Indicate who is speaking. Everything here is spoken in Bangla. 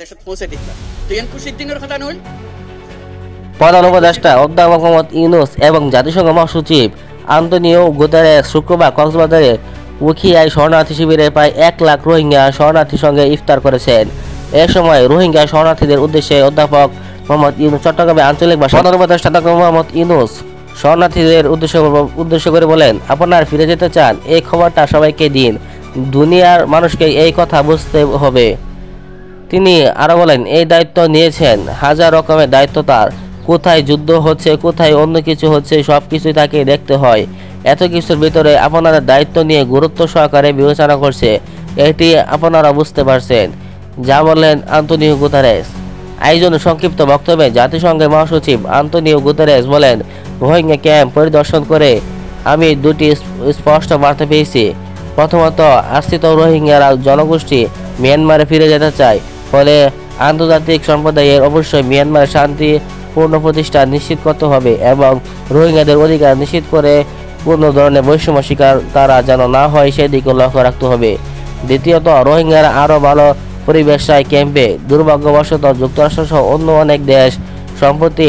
Speaker 1: দেশত পৌঁছে দিলা তুই এন খুশির দিনের কথা নইল।
Speaker 2: প্রধান উপদেষ্টা অধ্যাপক মোহাম্মদ ইউনূস এবং জাতিসংঘ মহাসচিব আন্তোনিও গুতেরেস শুক্রবার কক্সবাজারে উখিয়ায় শরণার্থী শিবিরে প্রায় 1 লাখ রোহিঙ্গা শরণার্থীর সঙ্গে ইফতার করেছেন। এ সময় রোহিঙ্গা শরণার্থীদের উদ্দেশ্যে অধ্যাপক মোহাম্মদ ইউনূস চট্টগ্রামে আঞ্চলিক ভাষা প্রধান উপদেষ্টা ডক্টর মোহাম্মদ ইউনূস শরণার্থীদের উদ্দেশ্য করে বলেন, আপনারা ফিরে যেতে চান, এই খবরটা সবাইকে দিন, দুনিয়ার মানুষকে এই কথা বুঝতে হবে। তিনি আরো বলেন, এই দায়িত্ব নিয়েছেন, হাজার রকমের দায়িত্ব তার। কোথায় যুদ্ধ হচ্ছে, কোথায় অন্য কিছু হচ্ছে, সব কিছুই তাকে দেখতে হয়। এত কিছুর ভিতরে আপনাদের দায়িত্ব নিয়ে গুরুত্ব সহকারে বিবেচনা করছে, এটি আপনারা বুঝতে পারছেন, যা বললেন আন্তোনিও গুতেরেস। আয়োজনে সংক্ষিপ্ত বক্তব্যে জাতিসংঘের মহাসচিব আন্তোনিও গুতেরেস বলেন, রোহিঙ্গা ক্যাম্প পরিদর্শন করে আমি দুটি স্পষ্ট বার্তা পেয়েছি। প্রথমত, আশ্রিত রোহিঙ্গারা জনগোষ্ঠী মিয়ানমারে ফিরে যেতে চায়, ফলে আন্তর্জাতিক সম্প্রদায়ের অবশ্যই মিয়ানমারের শান্তিপূর্ণ প্রতিষ্ঠা নিশ্চিত করতে হবে এবং রোহিঙ্গাদের অধিকার নিশ্চিত করে কোনো ধরনের বৈষম্য শিকার তারা যেন না হয় সেদিকে লক্ষ্য রাখতে হবে। দ্বিতীয়ত, রোহিঙ্গারা আরও ভালো পরিবেশ চায় ক্যাম্পে। দুর্ভাগ্যবশত যুক্তরাষ্ট্রসহ অন্য অনেক দেশ সম্প্রতি